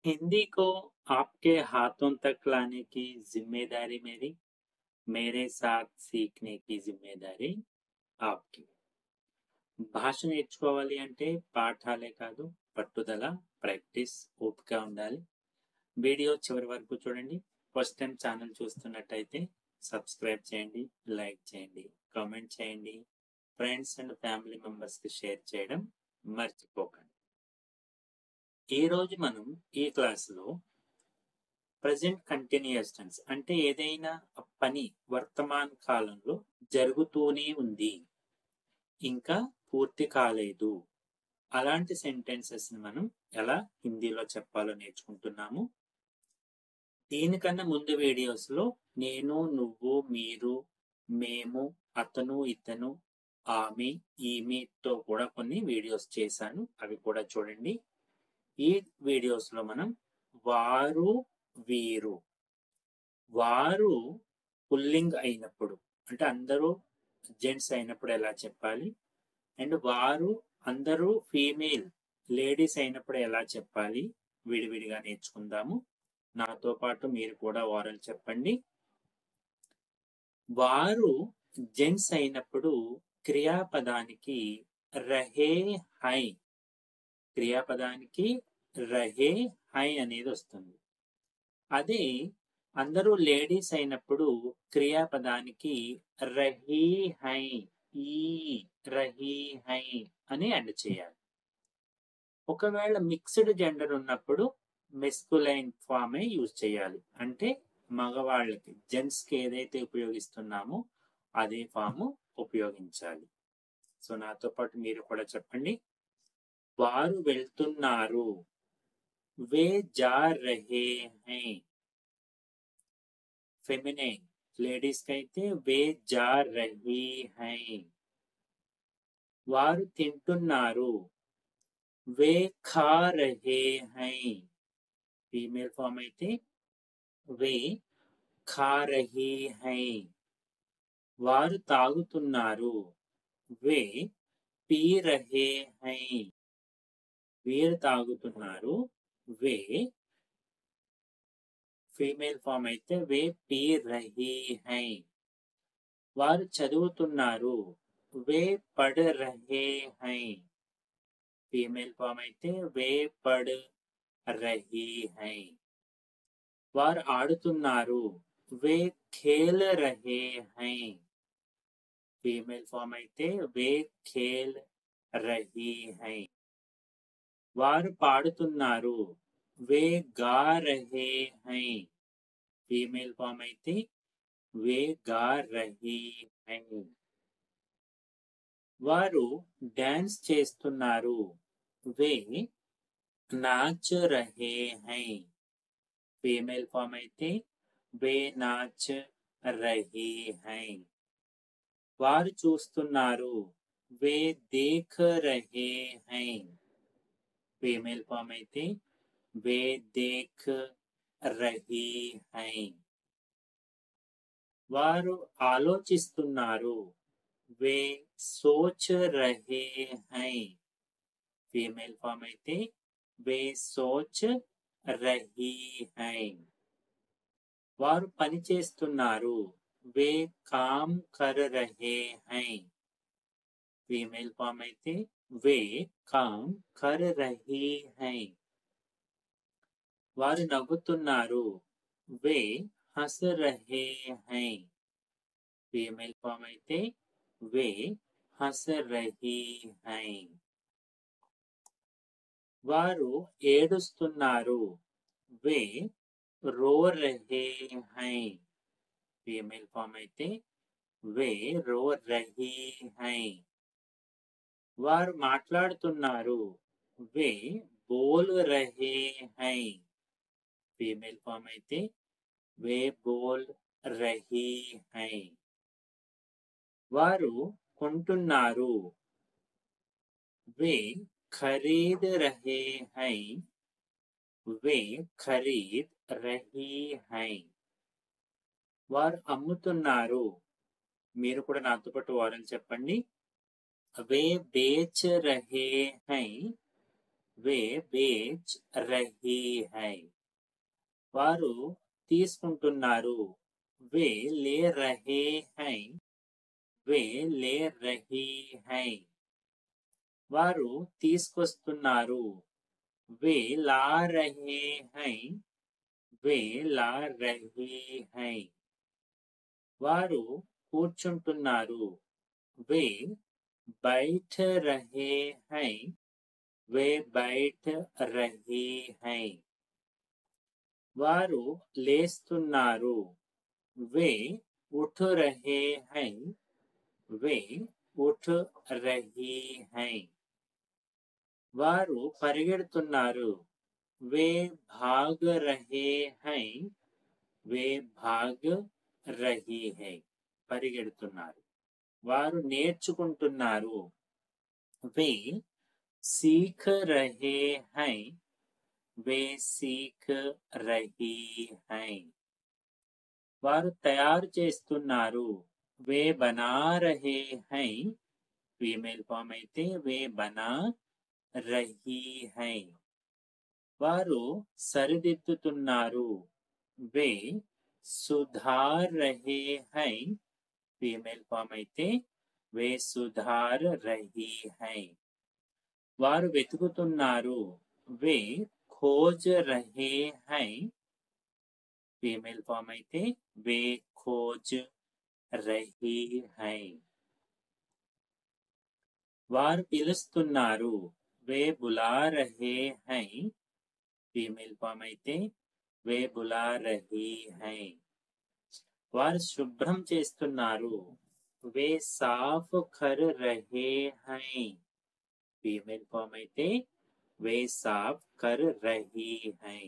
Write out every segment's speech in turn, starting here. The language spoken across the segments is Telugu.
हिंदी को आपके हाथों तक लाने की जिम्मेदारी मेरी, मेरे साथ सीखने की जिम्मेदारी आपकी. భాష నేర్చుకోవాలి అంటే పాఠాలే కాదు, పట్టుదల, ప్రాక్టీస్, ఓపిక ఉండాలి. వీడియో చివరి వరకు చూడండి. ఫస్ట్ టైం ఛానల్ చూస్తున్నట్టయితే సబ్స్క్రైబ్ చేయండి, లైక్ చేయండి, కామెంట్ చేయండి, ఫ్రెండ్స్ అండ్ ఫ్యామిలీ మెంబర్స్కి షేర్ చేయడం మర్చిపోకండి. ఈరోజు మనం ఈ క్లాసులో ప్రజెంట్ కంటిన్యూయస్ టెన్స్ అంటే ఏదైనా పని వర్తమాన కాలంలో జరుగుతూనే ఉంది, ఇంకా పూర్తి కాలేదు, అలాంటి సెంటెన్సెస్ ని మనం ఎలా హిందీలో చెప్పాలో నేర్చుకుంటున్నాము. దీనికన్నా ముందు వీడియోస్ లో నేను, నువ్వు, మీరు, మేము, అతను, ఇతను, ఆమె, ఈమెతో కూడా కొన్ని వీడియోస్ చేశాను, అవి కూడా చూడండి. ఈ వీడియోస్ లో మనం వారు, వీరు, వారు పుల్లింగ్ అయినప్పుడు అంటే అందరూ జెంట్స్ అయినప్పుడు ఎలా చెప్పాలి, అండ్ వారు అందరూ ఫీమేల్ లేడీస్ అయినప్పుడు ఎలా చెప్పాలి, విడివిడిగా నేర్చుకుందాము. నాతో పాటు మీరు కూడా వారలు చెప్పండి. వారు జెంట్స్ అయినప్పుడు క్రియాపదానికి రహే హై, క్రియాపదానికి రహే హై అనేది వస్తుంది. అదే అందరూ లేడీస్ అయినప్పుడు క్రియాపదానికి రహీ హై, ఈ రహీ హై అని యాడ్ చేయాలి. ఒకవేళ మిక్స్డ్ జెండర్ ఉన్నప్పుడు మెస్కులైన్ ఫామే యూజ్ చేయాలి. అంటే మగవాళ్ళకి, జెంట్స్కి ఏదైతే ఉపయోగిస్తున్నామో అదే ఫాము ఉపయోగించాలి. సో నాతో పాటు మీరు కూడా చెప్పండి. వారు వెళ్తున్నారు, వే జా రహే హై. ఫెమినైన్ లేడీస్ కి అయితే వే జా రహీ హై. వారు తింటున్నారు, వే ఖా రహే హై. ఫీమేల్ ఫామ్ అయితే వే ఖా రహీ హై. వారు తాగుతున్నారు, వే పీ రహే హై. వీరు తాగుతున్నారు, వే ఫీమేల్ ఫామ్ అయితే వే పీ రహీ హై. వారు చదువుతున్నారు, వే పఢ్ రహే హై. ఫీమేల్ ఫామ్ అయితే వే పఢ్ రహీ హై. వారు ఆడుతున్నారు, వే ఖేల్ రహే హై. ఫీమేల్ ఫామ్ అయితే వే ఖేల్ రహీ హై. వారు పాడుతున్నారు, వే గా రహే హై. ఫీమేల్ ఫామ్ అయితే వే గా రహీ హై. వారు డాన్స్ చేస్తున్నారు, వే నాచ్ రహే హై. ఫీమేల్ ఫామ్ అయితే వే నాచ్ రహీ హై. వారు చూస్తున్నారు, వే దేఖ్ రహే హై. ఫీమేల్ ఫామ్ అయితే వే దేఖ్ రహీ హై. వారు ఆలోచిస్తున్నారు, వే సోచ్ రహే హై. ఫీమేల్ ఫామ్ అయితే వే సోచ్ రహీ హై. వారు పని చేస్తున్నారు, వే కామ్ కర్ రహే హై. ఫీమేల్ ఫామ్ అయితే వే కామ్ కర్ రహీ హై. వారు నవ్వుతున్నారు, వే హస్ రహే హై. ఫీమేల్ ఫామ్ అయితే వే హస్ రహీ హై. వారు ఏడుస్తున్నారు, వే రో రహే హై. ఫీమేల్ ఫామ్ అయితే వే రో రహీ హై. వారు మాట్లాడుతున్నారు, వే బోల్ రహే హై. ఫీమేల్ ఫామ్ అయితే వే బోల్ రహీ హై. వారు కొంటున్నారు, వే ఖరీద్ రహే హై. వే ఖరీద్ రహీ హై. వారు అమ్ముతున్నారు, మీరు కూడా నాతో పాటు వారని చెప్పండి. వే బేచ్ రహే హై. वे बेच रही है వారు తీసుకుంటున్నారు वे ले रहे हैं वे ले रही हैं వారు తీసుకొస్తున్నారు वे ला रहे हैं वे ला रही हैं వారు కూర్చుంటున్నారు वे बैठ रहे हैं वे बैठ रही हैं వారు లేస్తున్నారు वे उठ रहे हैं वे उठ रही हैं వారు పరిగెడుతున్నారు वे भाग रहे हैं वे भाग रही है పరిగెడుతున్నారు వారు నేర్చుకుంటున్నారు वे सीख रहे हैं वे सीख रही हैं వారు తయారు చేస్తున్నారు वे बना रहे हैं ఫీమేల్ ఫామ్ అయితే वे बना रही हैं వారు సరిదిద్దుతున్నారు वे सुधार रहे हैं ఫీమేల్ ఫామ్ అయితే वे सुधार रही हैं వారు వెతుకుతున్నారు वे खोज रहे हैं फीमेल फॉर्म అయితే वे खोज रही हैं వారు పిలుస్తున్నారు वे बुला रहे हैं फीमेल फॉर्म అయితే वे बुला रही हैं వారు శుభ్రం చేస్తున్నారు वे साफ कर रहे हैं फीमेल फॉर्म అయితే वे साफ कर रही हैं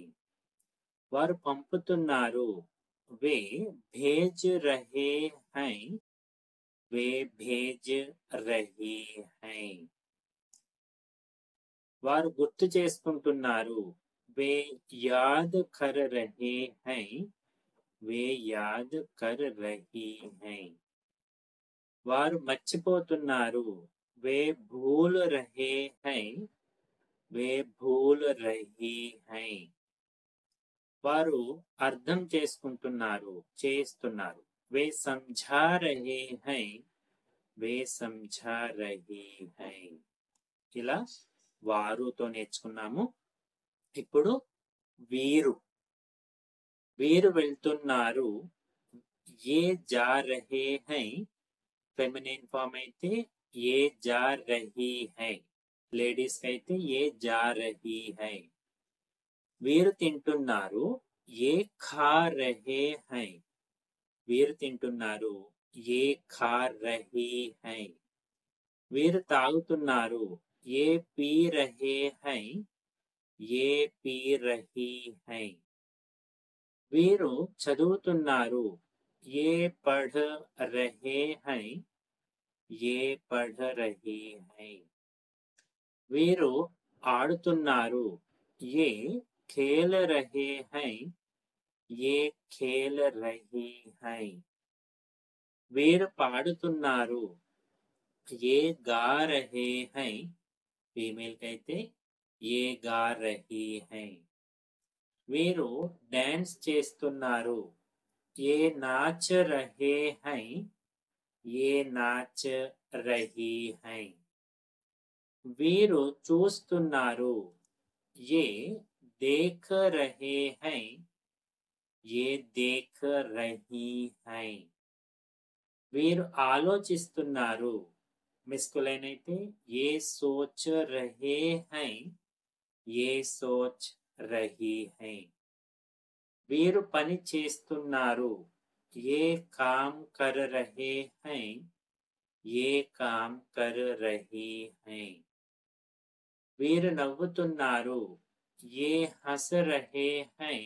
వారు పంపుతున్నారు वे भेज रहे हैं वे भेज रही हैं వారు గుర్తు చేసుకుంటున్నారు वे याद कर रहे हैं वे याद कर रही हैं వారు మర్చిపోతున్నారు वे भूल रहे हैं वे भूल रही हैं వారు అర్థం చేసుకుంటున్నారు చేస్తున్నారు वे समझा रहे हैं वे समझा रही हैं ఇలా వారుతో నేర్చుకున్నాము ఇప్పుడు వీరు వీరు వెళ్తున్నారు ये जा रहे हैं ఫెమినిన్ ఫామ్ అయితే ये जा रही है లేడీస్ అయితే ये जा रही है వీరు తింటున్నారు ये खा रहे हैं వీరు తింటున్నారు ये खा रही हैं వీరు తాగుతున్నారు ये पी रहे हैं ये पी रही हैं వీరు చదువుతున్నారు ये पढ़ रहे हैं ये पढ़ रही हैं వీరు ఆడుతున్నారు ये खेल रहे हैं ये खेल रही हैं వీరు పాడుతున్నారు ये गा रहे हैं ఫీమేల్ కైతే ये गा रही हैं వీరు డాన్స్ చేస్తున్నారు ये नाच रहे हैं ये नाच रही हैं వీరు చూస్తున్నారు ये देख रहे हैं ये देख रही हैं వీరు ఆలోచిస్తున్నారు మిస్కులైన్ అయితే ये सोच रहे हैं ये सोच रही हैं వీరు పని చేస్తున్నారు ये काम कर रहे हैं ये काम कर रही हैं వీరు నవ్వుతున్నారు ये हंस रहे हैं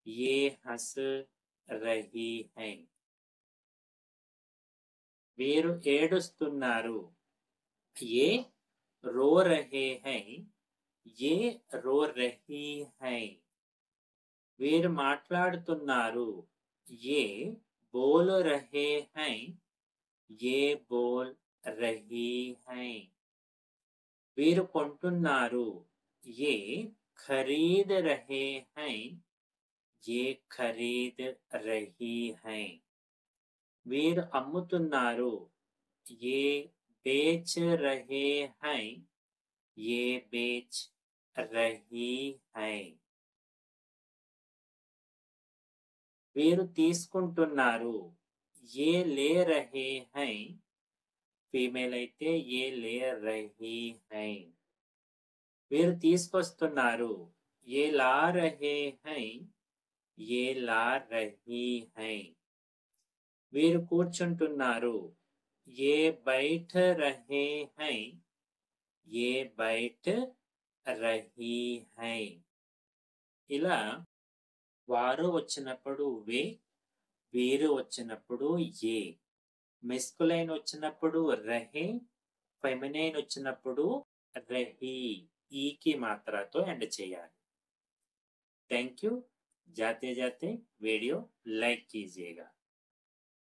ये हंस रही हैं వీరు ఏడుస్తున్నారు ये रो रहे हैं ये रो रही हैं వీరు మాట్లాడుతున్నారు ये बोल रहे हैं ये बोल रही हैं వీరు కొంటున్నారు ये खरीद रहे हैं, ये खरीद रही हैं. వీరు అమ్ముతున్నారు, ये बेच रहे हैं, ये बेच रही हैं. వీరు తీసుకుంటున్నారు, ये ले रहे हैं, ఫీమేల్ అయితే ये ले रही हैं. వీరు తీసుకొస్తున్నారు, ये ला रहे हैं, ये ला रही हैं. వీరు కూర్చుంటున్నారు, ये बैठ रहे हैं, ये बैठ रही हैं. ఇలా వారు వచ్చినప్పుడు వే, వీరు వచ్చినప్పుడు ఏ, మెస్కులైన్ వచ్చినప్పుడు రహే, ఫెమినైన్ వచ్చినప్పుడు రహీ, ఈకి మాత్రతో ఎండ్ చేయాలి. Thank you. जाते जाते वीडियो लाइक कीजिएगा.